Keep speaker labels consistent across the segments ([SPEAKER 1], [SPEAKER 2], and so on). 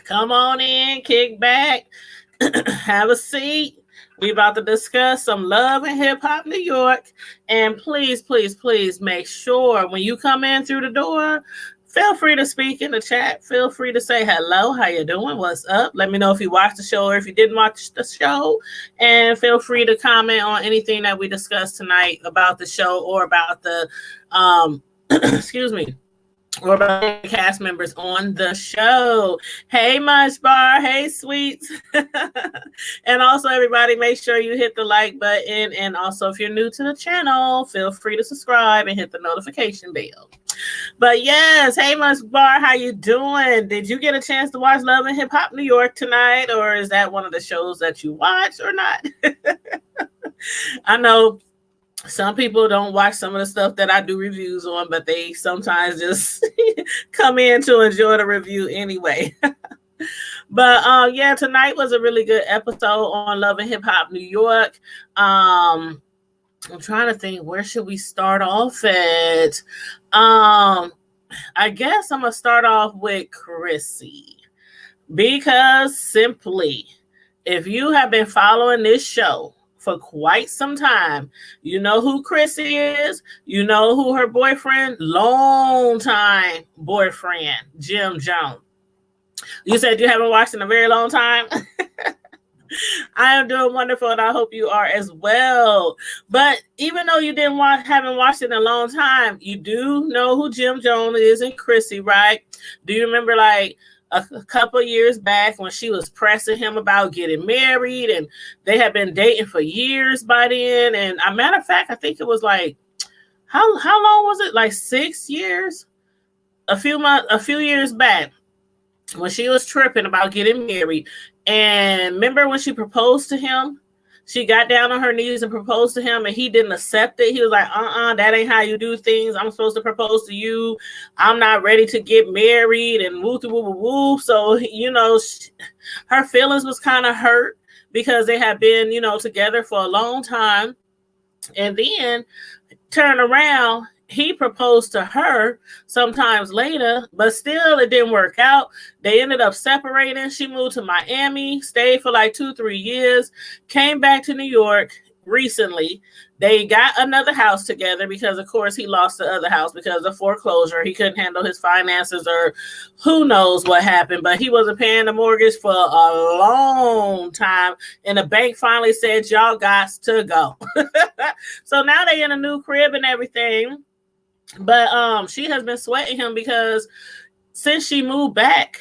[SPEAKER 1] Come on in, kick back, have a seat. We about to discuss some love and hip hop New York. And please, please, please make sure when you come in through the door, feel free to speak in the chat. Feel free to say hello, how you doing, what's up. Let me know if you watched the show or if you didn't watch the show. And feel free to comment on anything that we discussed tonight about the show or about the excuse me, or about the cast members on the show. Hey, Munch Bar. Hey, Sweets. And also, everybody, make sure you hit the like button. And also, if you're new to the channel, feel free to subscribe and hit the notification bell. But yes, hey, Munch Bar, how you doing? Did you get a chance to watch Love and Hip Hop New York tonight? Or is that one of the shows that you watched or not? I know some people don't watch some of the stuff that I do reviews on, but they sometimes just come in to enjoy the review anyway. But yeah, tonight was a really good episode on Love and Hip Hop New York. I'm trying to think, where should we start off at? I guess I'm gonna start off with Chrissy, because simply, if you have been following this show for quite some time, you know who Chrissy is. You know who her boyfriend, long time boyfriend, Jim Jones. You said you haven't watched in a very long time. I am doing wonderful, and I hope you are as well. But even though you haven't watched it in a long time, you do know who Jim Jones is and Chrissy, right? Do you remember, like, a couple of years back when she was pressing him about getting married, and they had been dating for years by then? And a matter of fact, I think it was like, how long was it? Like 6 years? A few years back when she was tripping about getting married. And remember when she proposed to him? She got down on her knees and proposed to him, and he didn't accept it. He was like, that ain't how you do things. I'm supposed to propose to you. I'm not ready to get married, and whoop, whoop, whoop, whoop. So, you know, her feelings was kind of hurt because they had been, you know, together for a long time. And then turn around, he proposed to her sometimes later, but still it didn't work out. They ended up separating. She moved to Miami, stayed for like 2-3 years, came back to New York recently. They got another house together because, of course, he lost the other house because of foreclosure. He couldn't handle his finances, or who knows what happened, but he wasn't paying the mortgage for a long time. And the bank finally said, y'all got to go. So now they in a new crib and everything. But she has been sweating him because since she moved back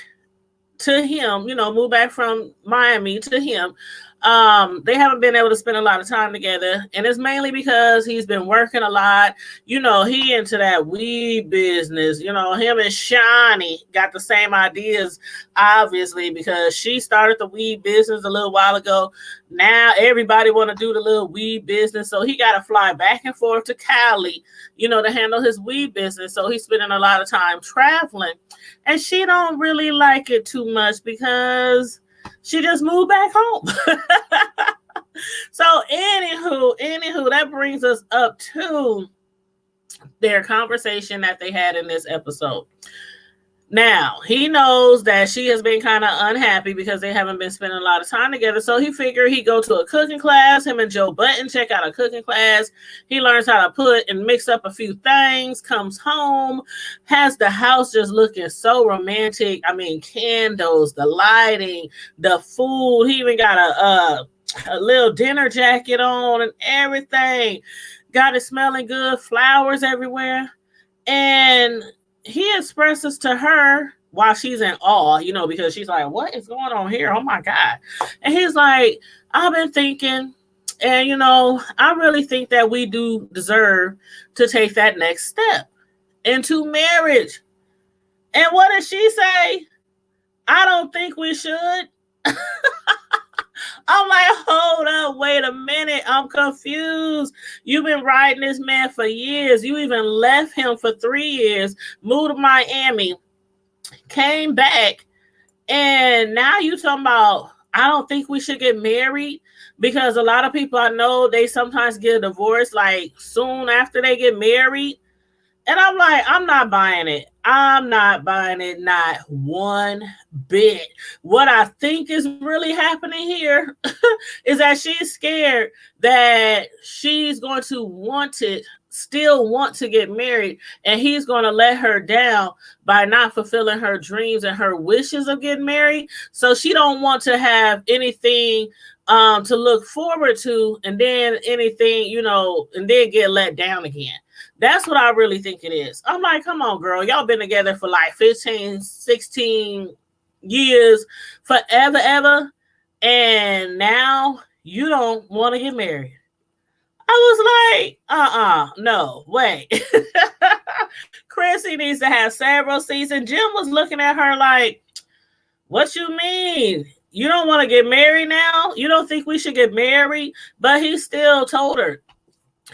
[SPEAKER 1] to him, you know, moved back from Miami to him, they haven't been able to spend a lot of time together. And it's mainly because he's been working a lot. You know, he into that weed business. You know, him and Shani got the same ideas, obviously, because she started the weed business a little while ago. Now everybody want to do the little weed business. So he got to fly back and forth to Cali, you know, to handle his weed business. So he's spending a lot of time traveling. And she don't really like it too much because she just moved back home. So anywho, that brings us up to their conversation that they had in this episode. Now, he knows that she has been kind of unhappy because they haven't been spending a lot of time together. So he figured he'd go to a cooking class. Him and Joe Button check out a cooking class. He learns how to put and mix up a few things, comes home, has the house just looking so romantic. I mean, candles, the lighting, the food. He even got a little dinner jacket on and everything. Got it smelling good, flowers everywhere. And he expresses to her while she's in awe, you know, because she's like, what is going on here? Oh my God. And he's like, I've been thinking, and you know, I really think that we do deserve to take that next step into marriage. And what does she say? I don't think we should. I'm like, hold up, wait a minute. I'm confused. You've been riding this man for years. You even left him for 3 years, moved to Miami, came back, and now you talking about, I don't think we should get married, because a lot of people I know, they sometimes get a divorce like soon after they get married. And I'm like, I'm not buying it. I'm not buying it, not one bit. What I think is really happening here is that she's scared that she's going to still want to get married, and he's going to let her down by not fulfilling her dreams and her wishes of getting married. So she don't want to have anything to look forward to, and then anything, and then get let down again. That's what I really think it is. I'm like, come on, girl. Y'all been together for like 15, 16 years, forever, ever. And now you don't want to get married. I was like, no, wait. Chrissy needs to have several seats. And Jim was looking at her like, what you mean? You don't want to get married now? You don't think we should get married? But he still told her.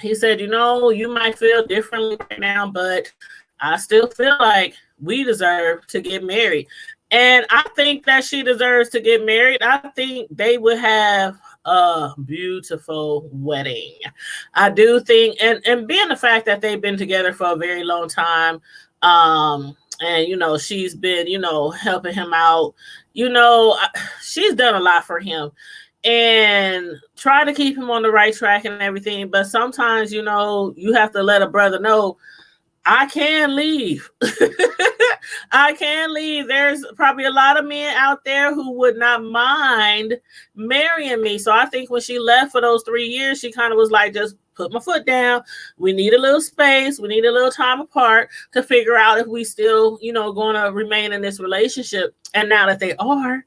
[SPEAKER 1] He said, you might feel differently right now, but I still feel like we deserve to get married. And I think that she deserves to get married. I think they would have a beautiful wedding. I do think, and being the fact that they've been together for a very long time, and she's been, helping him out, she's done a lot for him. And try to keep him on the right track and everything. But sometimes, you have to let a brother know, I can leave. I can leave. There's probably a lot of men out there who would not mind marrying me. So I think when she left for those 3 years, she kind of was like, just put my foot down. We need a little space. We need a little time apart to figure out if we still, going to remain in this relationship. And now that they are,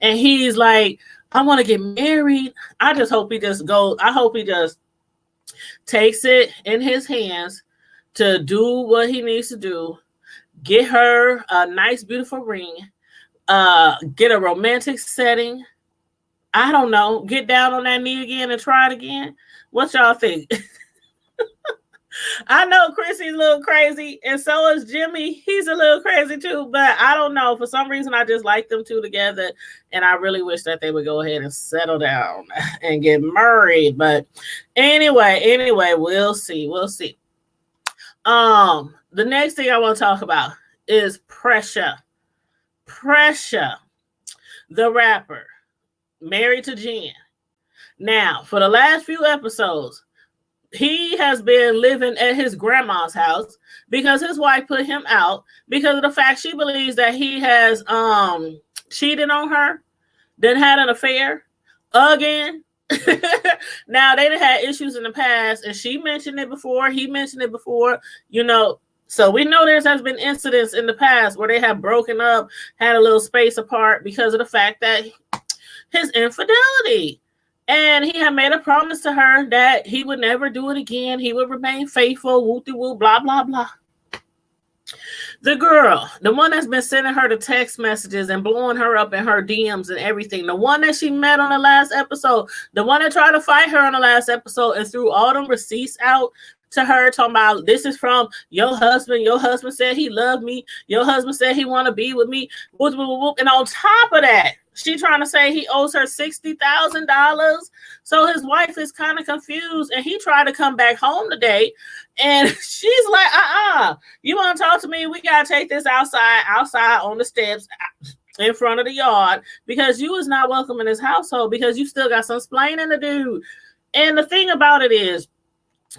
[SPEAKER 1] and he's like, I want to get married. I just hope he just takes it in his hands to do what he needs to do. Get her a nice, beautiful ring. Get a romantic setting. I don't know. Get down on that knee again and try it again. What y'all think? I know Chrissy's a little crazy, and so is Jimmy. He's a little crazy too, but I don't know. For some reason, I just like them two together, and I really wish that they would go ahead and settle down and get married. But anyway, we'll see. The next thing I want to talk about is Pressure. Pressure, the rapper, married to Jen. Now, for the last few episodes, he has been living at his grandma's house because his wife put him out because of the fact she believes that he has cheated on her, then had an affair again. Now, they had issues in the past, and she mentioned it before. He mentioned it before, So we know has been incidents in the past where they have broken up, had a little space apart because of the fact that his infidelity. And he had made a promise to her that he would never do it again. He would remain faithful, woo-de-woo, blah, blah, blah. The girl, the one that's been sending her the text messages and blowing her up in her DMs and everything, the one that she met on the last episode, the one that tried to fight her on the last episode and threw all them receipts out to her, talking about, this is from your husband. Your husband said he loved me. Your husband said he want to be with me. Whoop, whoop, whoop. And on top of that, she trying to say he owes her $60,000. So his wife is kind of confused, and he tried to come back home today, and she's like, you want to talk to me? We got to take this outside on the steps in front of the yard, because you is not welcome in this household, because you still got some splaining to do. And the thing about it is,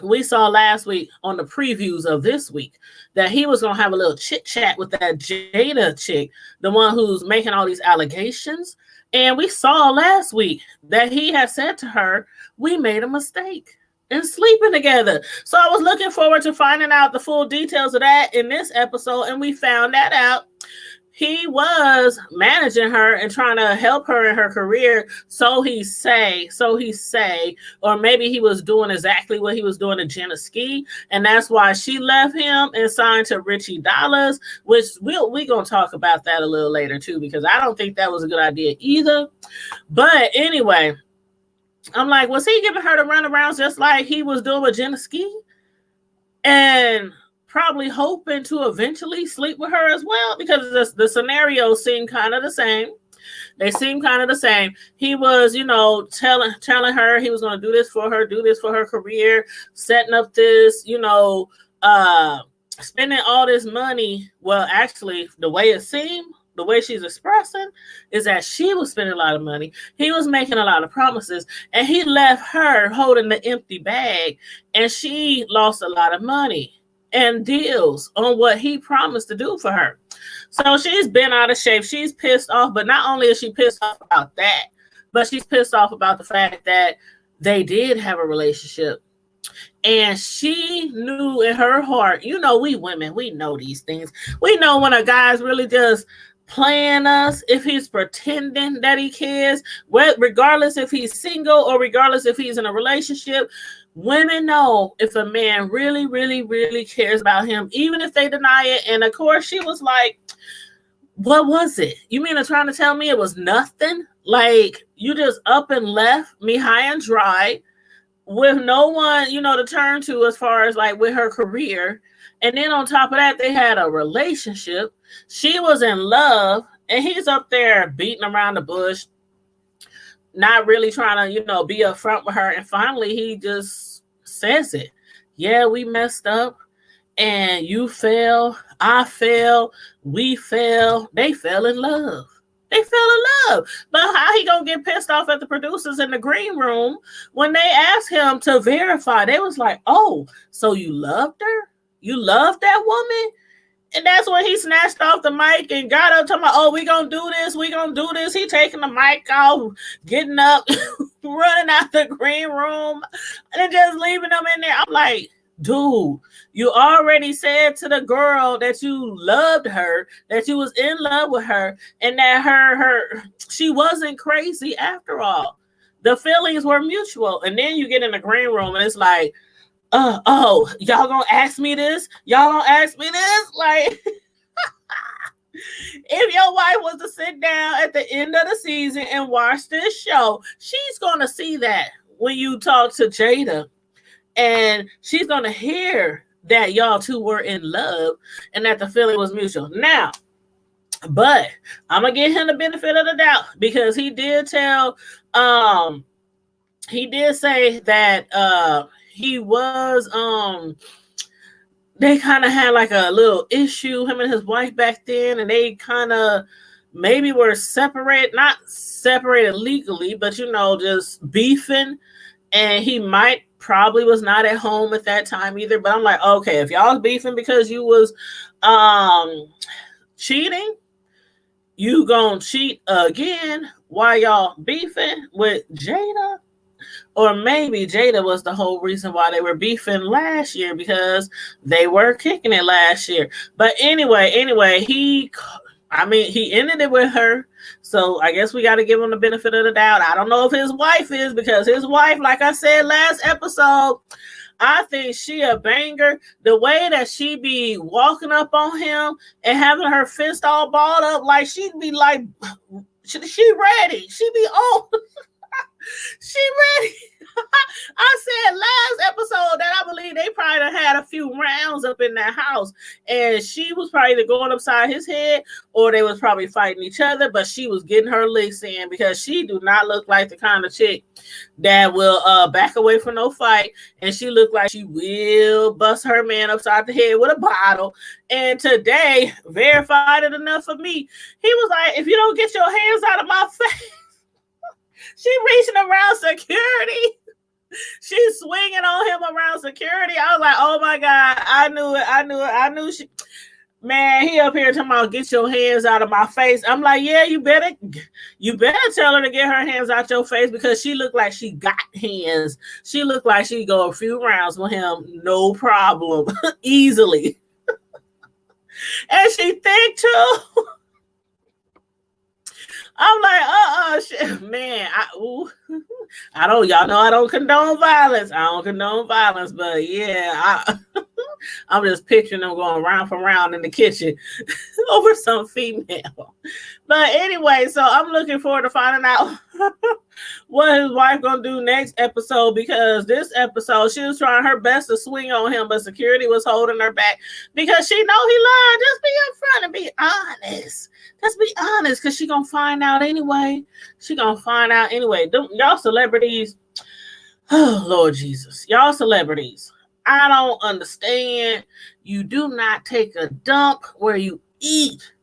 [SPEAKER 1] we saw last week on the previews of this week that he was going to have a little chit chat with that Jada chick, the one who's making all these allegations. And we saw last week that he had said to her, we made a mistake in sleeping together. So I was looking forward to finding out the full details of that in this episode. And we found that out. He was managing her and trying to help her in her career. So he say, or maybe he was doing exactly what he was doing to Jenna Ski. And that's why she left him and signed to Richie Dollars, which we're going to talk about that a little later too, because I don't think that was a good idea either. But anyway, I'm like, was he giving her the runarounds just like he was doing with Jenna Ski? And probably hoping to eventually sleep with her as well, because the scenarios seem kind of the same. They seem kind of the same. He was, telling her he was going to do this for her career, setting up this, spending all this money. Well, actually, the way it seemed, the way she's expressing, is that she was spending a lot of money. He was making a lot of promises, and he left her holding the empty bag, and she lost a lot of money and deals on what he promised to do for her. So she's been out of shape. She's pissed off, but not only is she pissed off about that, but she's pissed off about the fact that they did have a relationship. And she knew in her heart, we women, we know these things. We know when a guy's really just playing us, if he's pretending that he cares, regardless if he's single or regardless if he's in a relationship. Women know if a man really, really, really cares about him, even if they deny it. And of course, she was like, what was it? You mean to trying to tell me it was nothing? Like, you just up and left me high and dry with no one, to turn to as far as like with her career. And then on top of that, they had a relationship. She was in love, and he's up there beating around the bush, not really trying to, be upfront with her. And finally, he just says it. Yeah, we messed up, and you fell, I fell, we fell. They fell in love. They fell in love. But how he gonna get pissed off at the producers in the green room when they asked him to verify? They was like, oh, so you loved her? You loved that woman? And that's when he snatched off the mic and got up talking about, oh, we gonna do this, we gonna do this. He taking the mic off, getting up, running out the green room, and just leaving them in there. I'm like, dude, you already said to the girl that you loved her, that you was in love with her, and that she wasn't crazy after all. The feelings were mutual. And then you get in the green room and it's like, oh, y'all gonna ask me this? Y'all gonna ask me this? Like, if your wife was to sit down at the end of the season and watch this show, she's gonna see that when you talk to Jada. And she's going to hear that y'all two were in love and that the feeling was mutual. Now, but I'm going to give him the benefit of the doubt because he did say that he was, they kind of had like a little issue, him and his wife back then, and they kind of maybe were not separated legally, but, just beefing. And he probably was not at home at that time either. But I'm like, okay, if y'all was beefing because you was cheating, you gonna cheat again while y'all beefing with Jada? Or maybe Jada was the whole reason why they were beefing last year because they were kicking it last year. But anyway, he ended it with her. So I guess we got to give him the benefit of the doubt. I don't know if his wife is, because his wife, like I said last episode, I think she a banger. The way that she be walking up on him and having her fist all balled up, like she'd be like, she ready. She be on. She ready. I said last episode that I believe they probably had a few rounds up in that house, and she was probably either going upside his head or they was probably fighting each other, but she was getting her licks in because she do not look like the kind of chick that will back away from no fight, and she looked like she will bust her man upside the head with a bottle. And today verified it enough for me. He was like, if you don't get your hands out of my face. She reaching around security. She's swinging on him around security. I was like, oh my God, I knew she. Man, he up here talking about get your hands out of my face. I'm like, yeah, you better tell her to get her hands out your face because she looked like she got hands. She looked like she'd go a few rounds with him, no problem, easily. And she thick too. I'm like, shit, man. Y'all know I don't condone violence. But yeah, I'm just picturing them going round for round in the kitchen over some female. But anyway, so I'm looking forward to finding out what his wife gonna do next episode, because this episode she was trying her best to swing on him, but security was holding her back because she know he lied. Just be upfront and be honest. Just be honest, because she gonna find out anyway. Y'all celebrities, oh Lord Jesus, y'all celebrities, I don't understand. You do not take a dump where you eat.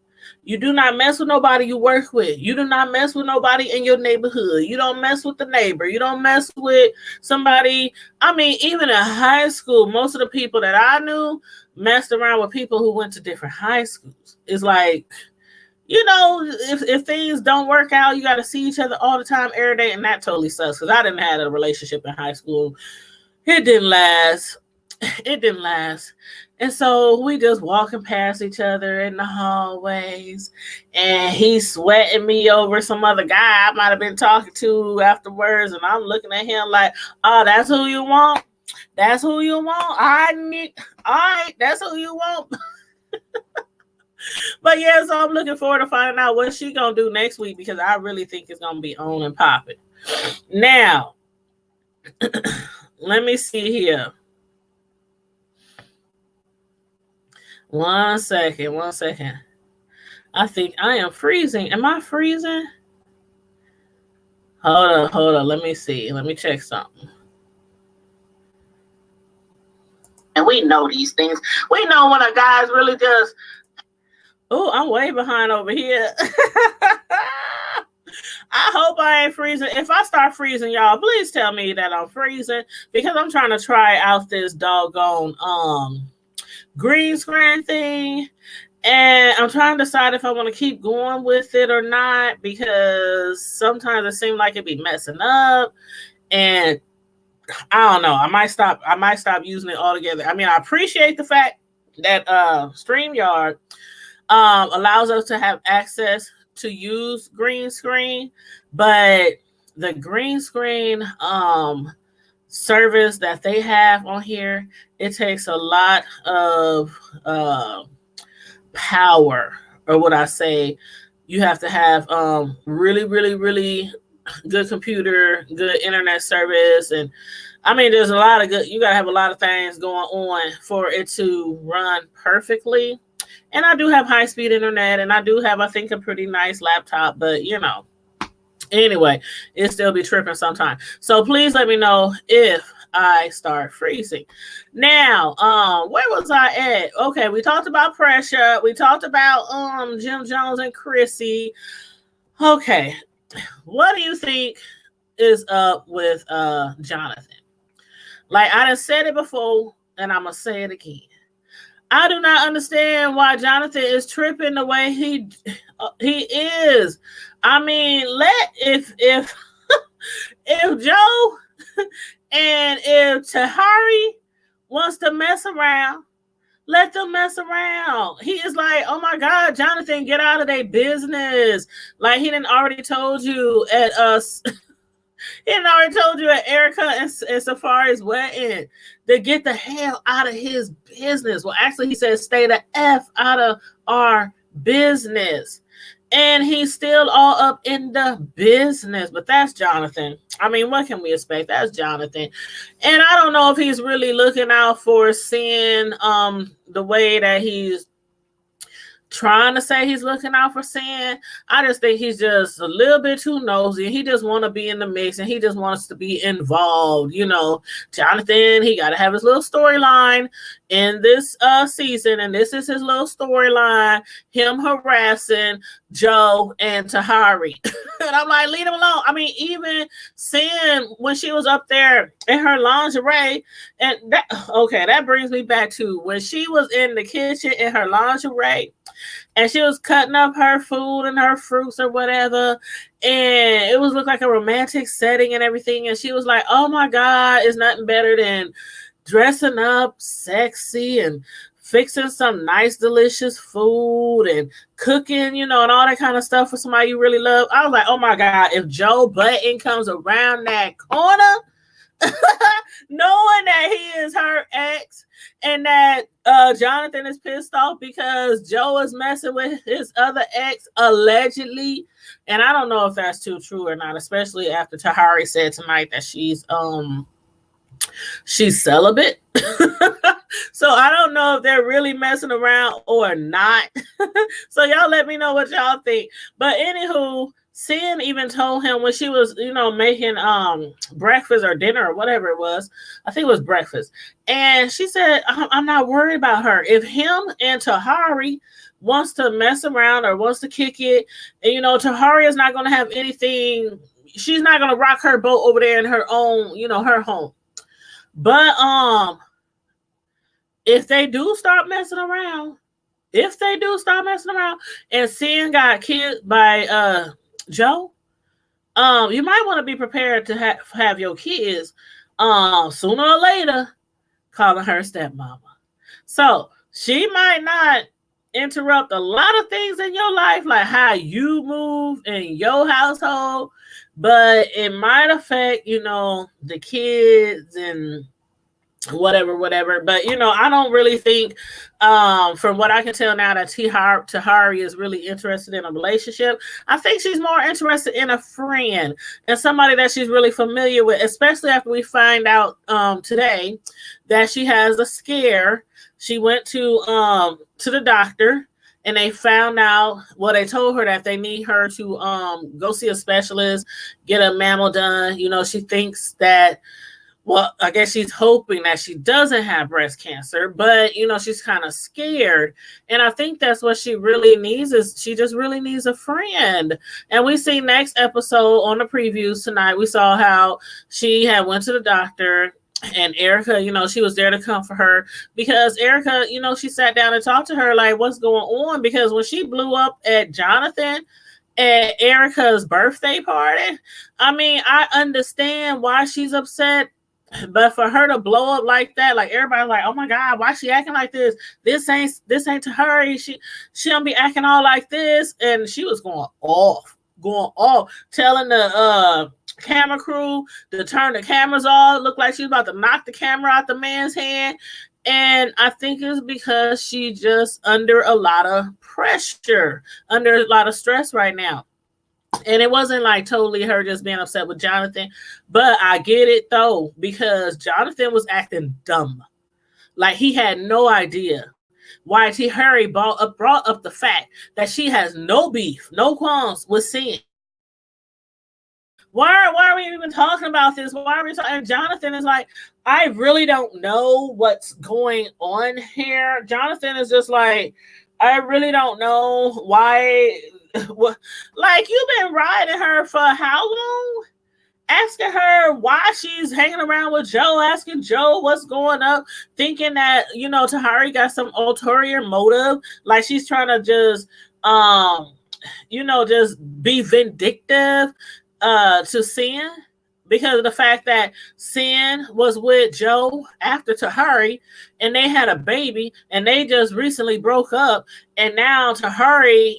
[SPEAKER 1] You do not mess with nobody you work with. You do not mess with nobody in your neighborhood. You don't mess with the neighbor. You don't mess with somebody. I mean, even in high school, most of the people that I knew messed around with people who went to different high schools. It's like, if things don't work out, you got to see each other all the time, every day, and that totally sucks because I didn't have a relationship in high school. It didn't last. It didn't last. And so we just walking past each other in the hallways, and he's sweating me over some other guy I might have been talking to afterwards, and I'm looking at him like, oh, that's who you want? That's who you want? All right, that's who you want. But yeah, so I'm looking forward to finding out what she gonna do next week because I really think it's gonna be on and popping. Now, let me see here. One second. I think I am freezing. Am I freezing? Hold on. Let me see. Let me check something. And we know these things. We know when a guy's really just, oh, I'm way behind over here. I hope I ain't freezing. If I start freezing, y'all, please tell me that I'm freezing because I'm trying to try out this doggone green screen thing, and I'm trying to decide if I want to keep going with it or not because sometimes it seems like it be messing up, and I don't know. I might stop using it altogether. I mean, I appreciate the fact that StreamYard allows us to have access to use green screen, but the green screen service that they have on here, it takes a lot of power, or what I say, you have to have really, really, really good computer, good internet service, and I mean, there's a lot of you gotta have a lot of things going on for it to run perfectly. And I do have high-speed internet, and I do have, I think, a pretty nice laptop, but anyway, it still be tripping sometimes. So please let me know if I start freezing. Now, where was I at? Okay, we talked about pressure. We talked about Jim Jones and Chrissy. Okay, what do you think is up with Jonathan? Like I done said it before, and I'm gonna say it again. I do not understand why Jonathan is tripping the way he is. I mean, if if Joe and if Tahari wants to mess around, let them mess around. He is like, oh my God, Jonathan, get out of their business. Like he didn't already told you at us. He didn't already told you at Erica and Safari's wedding to get the hell out of his business. Well, actually, he said, stay the F out of our business. And he's still all up in the business. But that's Jonathan. I mean, what can we expect? That's Jonathan. And I don't know if he's really looking out for Sin the way that he's trying to say he's looking out for Sin. I just think he's just a little bit too nosy. He just want to be in the mix, and he just wants to be involved. Jonathan, he got to have his little storyline in this season, and this is his little storyline, him harassing Joe and Tahari. And I'm like, leave him alone. I mean, even Sin, when she was up there in her lingerie, and that brings me back to when she was in the kitchen in her lingerie, and she was cutting up her food and her fruits or whatever, and it was look like a romantic setting and everything, and she was like, oh my God, it's nothing better than dressing up sexy and fixing some nice delicious food and cooking, and all that kind of stuff for somebody you really love. I was like, oh my God, if Joe Button comes around that corner, knowing that he is her ex and that Jonathan is pissed off because Joe is messing with his other ex allegedly, and I don't know if that's too true or not, especially after Tahari said tonight that she's celibate. So I don't know if they're really messing around or not. So y'all let me know what y'all think. But anywho, Sin even told him when she was, making breakfast or dinner or whatever it was. I think it was breakfast. And she said, I'm not worried about her. If him and Tahari wants to mess around or wants to kick it, and Tahari is not going to have anything. She's not going to rock her boat over there in her own, her home. But if they do start messing around, and Sin got killed by Joe, you might want to be prepared to have your kids sooner or later calling her stepmama. So she might not interrupt a lot of things in your life, like how you move in your household, but it might affect, the kids and whatever. But I don't really think, from what I can tell now, that Tahari is really interested in a relationship. I think she's more interested in a friend and somebody that she's really familiar with, especially after we find out today that she has a scare. She went to the doctor, and they found out, well, they told her that they need her to go see a specialist, get a mammo done. She thinks that, well, I guess she's hoping that she doesn't have breast cancer, but she's kind of scared. And I think that's what she really needs, is she just really needs a friend. And we see next episode on the previews tonight, we saw how she had went to the doctor, and Erica, she was there to comfort her, because Erica, she sat down and talked to her like, what's going on? Because when she blew up at Jonathan at Erica's birthday party, I mean, I understand why she's upset. But for her to blow up like that, like everybody's like, oh my God, why she acting like this? This ain't to her. She don't be acting all like this. And she was going off, telling the camera crew to turn the cameras off. Looked like she was about to knock the camera out the man's hand. And I think it's because she just under a lot of pressure, under a lot of stress right now. And it wasn't like totally her just being upset with Jonathan, but I get it though, because Jonathan was acting dumb. Like he had no idea why T. Harry brought up the fact that she has no beef, no qualms with Sin. Why are we even talking about this? Why are we talking? And Jonathan is like, I really don't know what's going on here. Jonathan is just like, I really don't know why. Like, you've been riding her for how long? Asking her why she's hanging around with Joe, asking Joe what's going up, thinking that, Tahari got some ulterior motive. Like she's trying to just, just be vindictive to Sin, because of the fact that Sin was with Joe after Tahari, and they had a baby, and they just recently broke up, and now Tahari,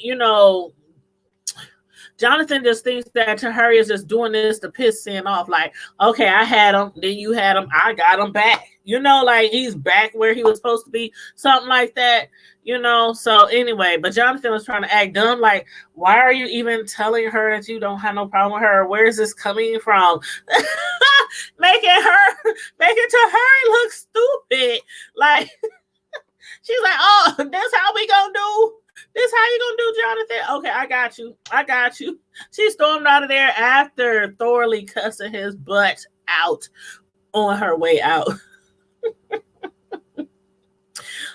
[SPEAKER 1] Jonathan just thinks that Tahari is just doing this to piss Sin off. Like, okay, I had him, then you had him, I got him back. Like he's back where he was supposed to be, something like that. So anyway, but Jonathan was trying to act dumb. Like, why are you even telling her that you don't have no problem with her? Where is this coming from? making Tahari look stupid. Like, she's like, oh, that's how we gonna do? This how you gonna do, Jonathan? Okay, I got you. She stormed out of there after thoroughly cussing his butt out on her way out.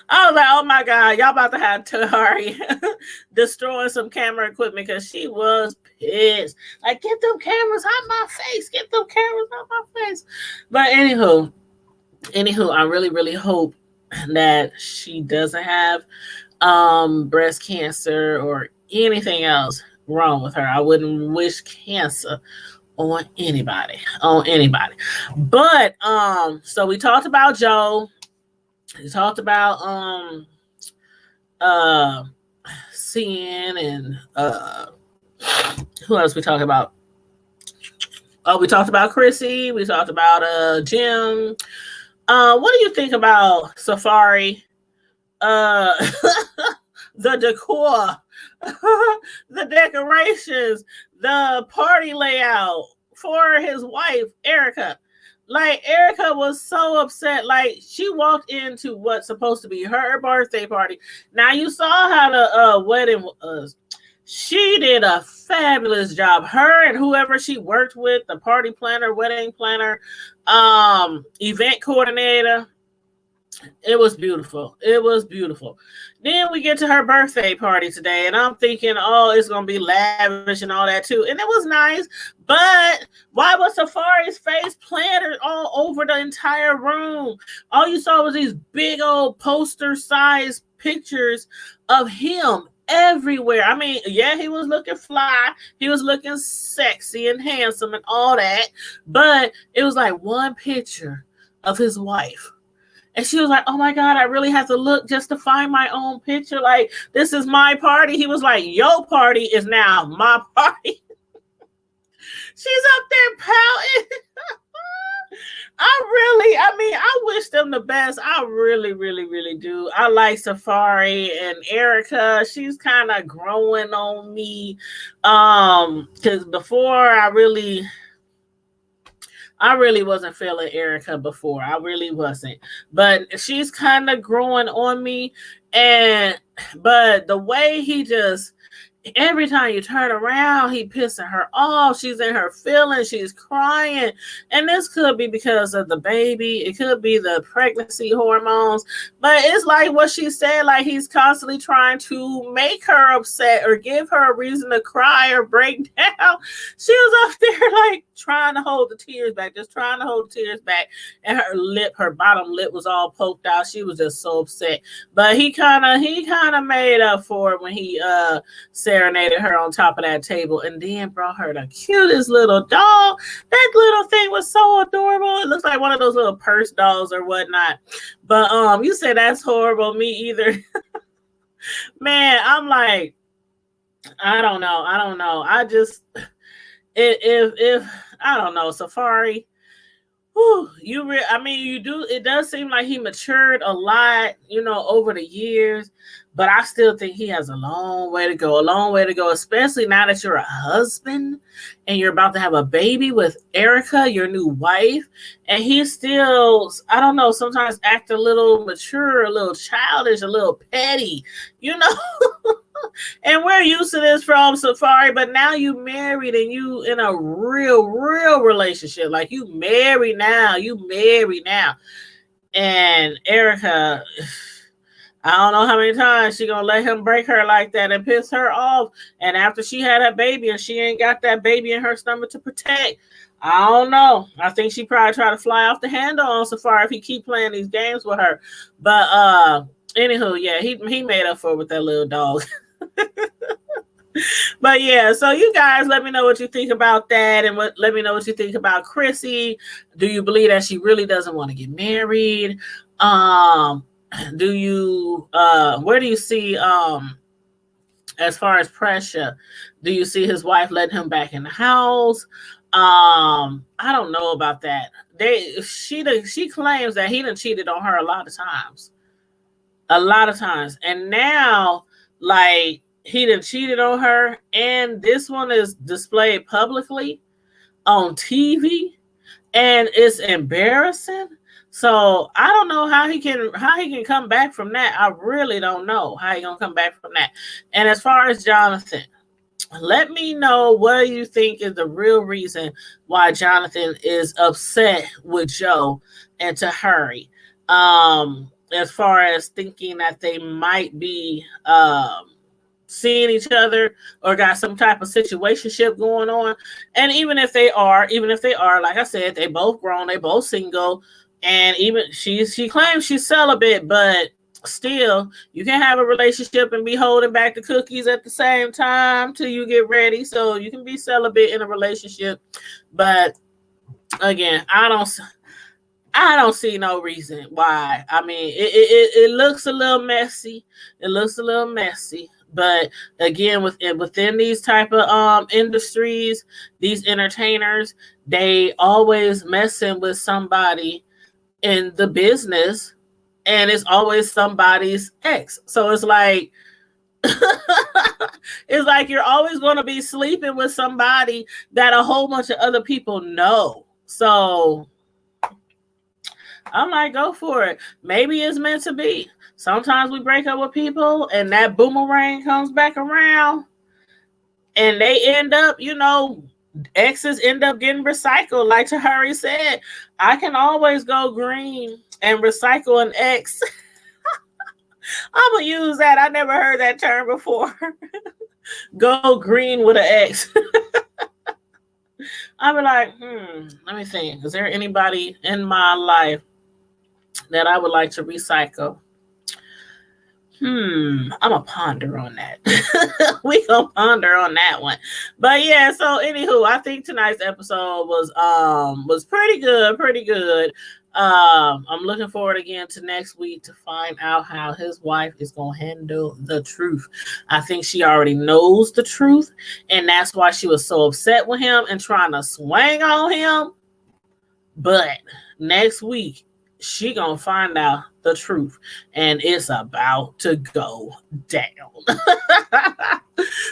[SPEAKER 1] I was like, oh my God, y'all about to have Tahari destroying some camera equipment, because she was pissed. Like, get them cameras out my face. Get them cameras out my face. But anywho, I really, really hope that she doesn't have breast cancer or anything else wrong with her. I wouldn't wish cancer on anybody. But so we talked about Joe. We talked about Sin, and who else we talked about? Oh, we talked about Chrissy. We talked about Jim. What do you think about Safari? The decor, the decorations, the party layout for his wife, Erica. Like, Erica was so upset. Like, she walked into what's supposed to be her birthday party. Now, you saw how the wedding was. She did a fabulous job. Her and whoever she worked with, the party planner, wedding planner, event coordinator. It was beautiful. It was beautiful. Then we get to her birthday party today, and I'm thinking, oh, it's gonna be lavish and all that too. And it was nice, but why was Safari's face planted all over the entire room? All you saw was these big old poster-sized pictures of him everywhere. I mean, yeah, he was looking fly, he was looking sexy and handsome and all that, but it was like one picture of his wife. And she was like, oh my God, I really have to look just to find my own picture. Like, this is my party. He was like, your party is now my party. She's up there pouting. I wish them the best. I really, really, really do. I like Safari and Erica. She's kind of growing on me. Because before I really wasn't feeling Erica before. I really wasn't. But she's kind of growing on me. But the way he just, every time you turn around, he pissing her off. She's in her feelings. She's crying. And this could be because of the baby. It could be the pregnancy hormones. But it's like what she said, like he's constantly trying to make her upset or give her a reason to cry or break down. She was up there like trying to hold the tears back, just trying to hold the tears back. And her bottom lip was all poked out. She was just so upset. But he kind of made up for it when he serenaded her on top of that table and then brought her the cutest little dog. That little thing was so adorable. It looks like one of those little purse dolls or whatnot. But you said that's horrible. Me either. Man, I'm like, I don't know. I just if I don't know, Safari. Whew, you do. It does seem like he matured a lot, over the years. But I still think he has a long way to go, especially now that you're a husband and you're about to have a baby with Erica, your new wife. And he still, I don't know, sometimes act a little mature, a little childish, a little petty, And we're used to this from Safari, but now you married and you in a real relationship. Like you married now. And Erica, I don't know how many times she gonna let him break her like that and piss her off. And after she had that baby and she ain't got that baby in her stomach to protect, I don't know. I think she probably try to fly off the handle on Safari if he keep playing these games with her. But anywho, yeah, he made up for it with that little dog. But yeah, so you guys let me know what you think about that, and let me know what you think about Chrissy. Do you believe that she really doesn't want to get married? Do you where do you see as far as pressure? Do you see his wife letting him back in the house? I don't know about that. She claims that he done cheated on her a lot of times. And now, like, he done cheated on her, and this one is displayed publicly on TV, and it's embarrassing. So I don't know how he can come back from that. I really don't know how he gonna come back from that. And as far as Jonathan, let me know what you think is the real reason why Jonathan is upset with Joe and to hurry. As far as thinking that they might be seeing each other or got some type of situationship going on. And even if they are, like I said, they both grown, they both single, and even she claims she's celibate, but still, you can have a relationship and be holding back the cookies at the same time till you get ready. So you can be celibate in a relationship. But again, I don't see no reason why. I mean, it looks a little messy. But again, within these type of industries, these entertainers, they always messing with somebody in the business, and it's always somebody's ex. So it's like it's like you're always going to be sleeping with somebody that a whole bunch of other people know. So I'm like, go for it. Maybe it's meant to be. Sometimes we break up with people and that boomerang comes back around. and they end up, exes end up getting recycled. Like Tahari said, I can always go green and recycle an ex. I'm gonna use that. I never heard that term before. Go green with an ex. I'll be like, let me think. Is there anybody in my life that I would like to recycle? I'm gonna ponder on that. We gonna ponder on that one. But yeah, so anywho, I think tonight's episode was pretty good. I'm looking forward again to next week to find out how his wife is gonna handle the truth. I think she already knows the truth, and that's why she was so upset with him and trying to swing on him. But next week, she gonna find out the truth, and it's about to go down.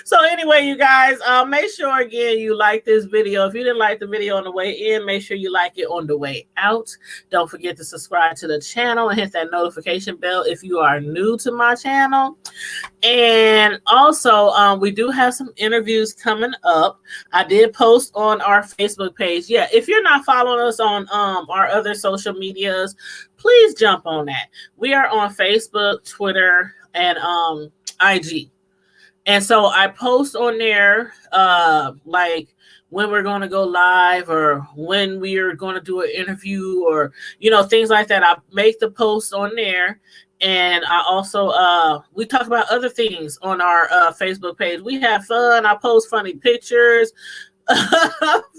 [SPEAKER 1] So anyway, you guys, make sure again you like this video. If you didn't like the video on the way in, make sure you like it on the way out. Don't forget to subscribe to the channel and hit that notification bell if you are new to my channel. And also, we do have some interviews coming up. I did post on our Facebook page. Yeah, if you're not following us on our other social medias, please jump on that. We are on Facebook, Twitter, and IG. And so I post on there like when we're going to go live or when we are going to do an interview or, things like that. I make the post on there. And I also, we talk about other things on our Facebook page. We have fun. I post funny pictures,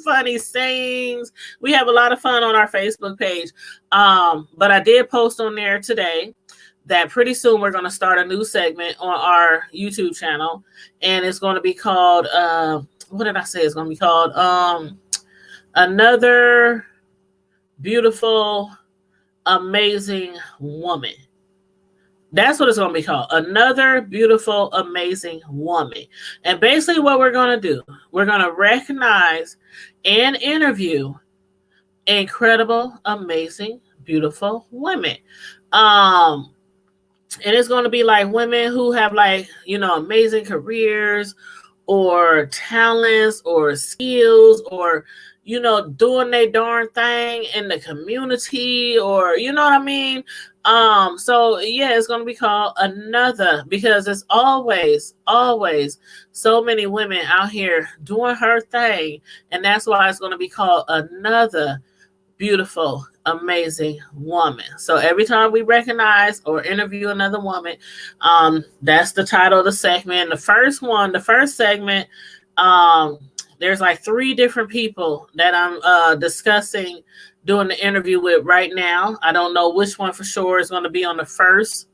[SPEAKER 1] funny sayings. We have a lot of fun on our Facebook page. But I did post on there today that pretty soon we're going to start a new segment on our YouTube channel. And it's going to be called, what did I say? It's going to be called Another Beautiful, Amazing Woman. That's what it's going to be called. Another Beautiful, Amazing Woman. And basically what we're going to do, we're going to recognize and interview incredible, amazing, beautiful women. And it's going to be like women who have amazing careers or talents or skills or, doing their darn thing in the community or, you know what I mean? So yeah, it's going to be called Another, because it's always so many women out here doing her thing. And that's why it's going to be called Another Beautiful, Amazing Woman. So every time we recognize or interview another woman, that's the title of the segment. The first segment, there's like 3 different people that I'm discussing doing the interview with right now. I don't know which one for sure is going to be on the first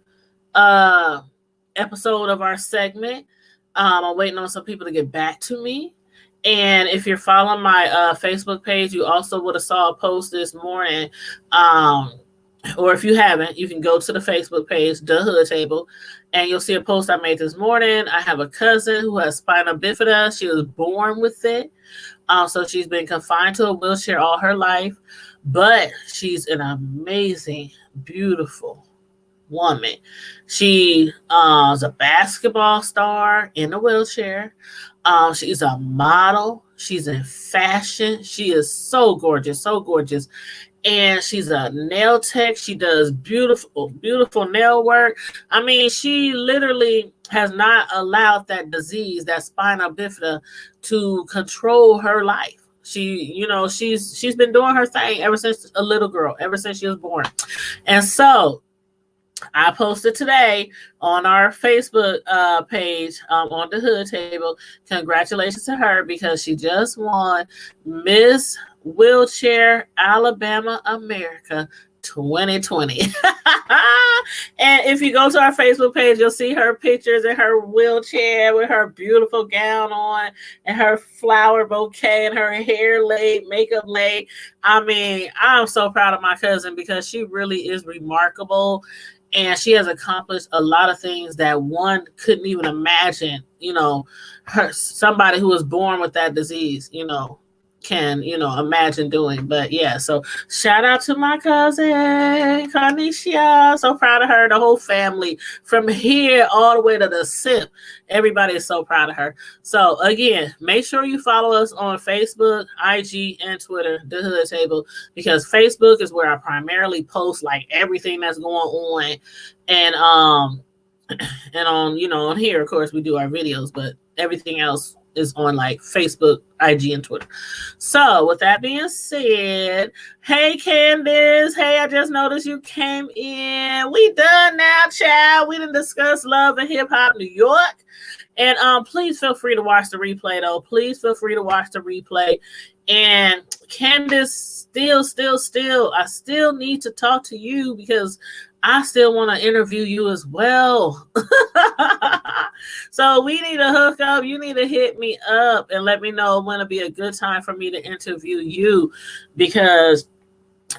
[SPEAKER 1] episode of our segment. I'm waiting on some people to get back to me. And if you're following my Facebook page, you also would have saw a post this morning. Or if you haven't, you can go to the Facebook page, The Hood Table, and you'll see a post I made this morning. I have a cousin who has spina bifida. She was born with it. So she's been confined to a wheelchair all her life. But she's an amazing, beautiful woman. She is a basketball star in a wheelchair. She's a model. She's in fashion. She is so gorgeous, so gorgeous. And she's a nail tech. She does beautiful, beautiful nail work. I mean, she literally has not allowed that disease, that spina bifida, to control her life. She, she's been doing her thing ever since a little girl, ever since she was born. And so I posted today on our Facebook page on the Hood Table. Congratulations to her because she just won Miss Wheelchair Alabama America 2020. And if you go to our Facebook page, you'll see her pictures in her wheelchair with her beautiful gown on and her flower bouquet and her hair laid, makeup laid. I mean, I'm so proud of my cousin because she really is remarkable. And she has accomplished a lot of things that one couldn't even imagine, somebody who was born with that disease, can, imagine doing. But yeah, so shout out to my cousin Carnicia. So proud of her. The whole family from here all the way to the SIP. Everybody is so proud of her. So again, make sure you follow us on Facebook, IG, and Twitter, The Hood Table, because Facebook is where I primarily post like everything that's going on. And on, on here, of course, we do our videos, but everything else is on like Facebook, IG, and Twitter. So with that being said, hey Candace, hey, I just noticed you came in. We done now, child. We done discussed love and hip hop New York. And please feel free to watch the replay though. Please feel free to watch the replay. And Candace, still, I still need to talk to you because I still want to interview you as well. So we need to hook up. You need to hit me up and let me know when it'll be a good time for me to interview you, because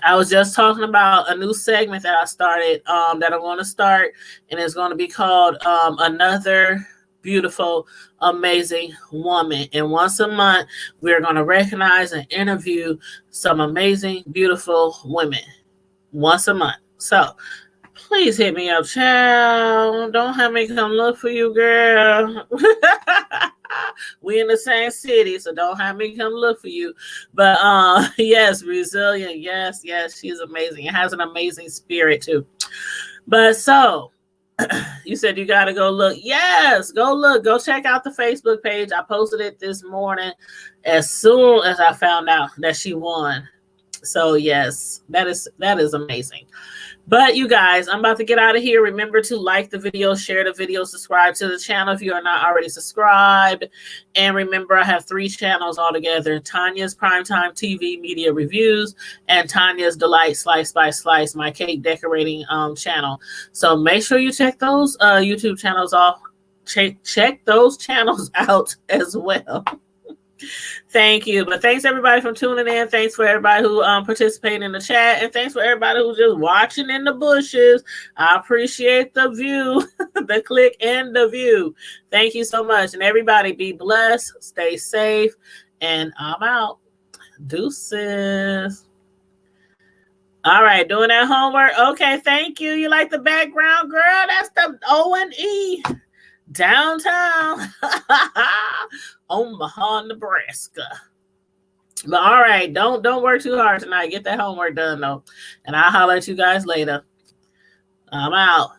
[SPEAKER 1] I was just talking about a new segment that I started, that I'm going to start, and it's going to be called Another Beautiful, Amazing Woman. And once a month, we're going to recognize and interview some amazing, beautiful women once a month. So please hit me up, child. Don't have me come look for you, girl. We in the same city, so don't have me come look for you. But yes, resilient. Yes, she's amazing. It has an amazing spirit too. But so you said you got to go look. Yes, go look. Go check out the Facebook page. I posted it this morning as soon as I found out that she won. So yes, that is amazing. But you guys, I'm about to get out of here. Remember to like the video, share the video, subscribe to the channel if you are not already subscribed. And remember, I have 3 channels altogether: Tanya's Primetime TV Media Reviews and Tanya's Delight Slice by Slice, my cake decorating channel. So make sure you check those YouTube channels off. Check those channels out as well. Thank you. But thanks everybody for tuning in. Thanks for everybody who participated in the chat. And thanks for everybody who's just watching in the bushes. I appreciate the view, the click and the view. Thank you so much. And everybody be blessed. Stay safe. And I'm out. Deuces. All right. Doing that homework. Okay. Thank you. You like the background, girl? That's the O&E. Downtown. Omaha, Nebraska. But all right, don't work too hard tonight. Get that homework done though. And I'll holler at you guys later. I'm out.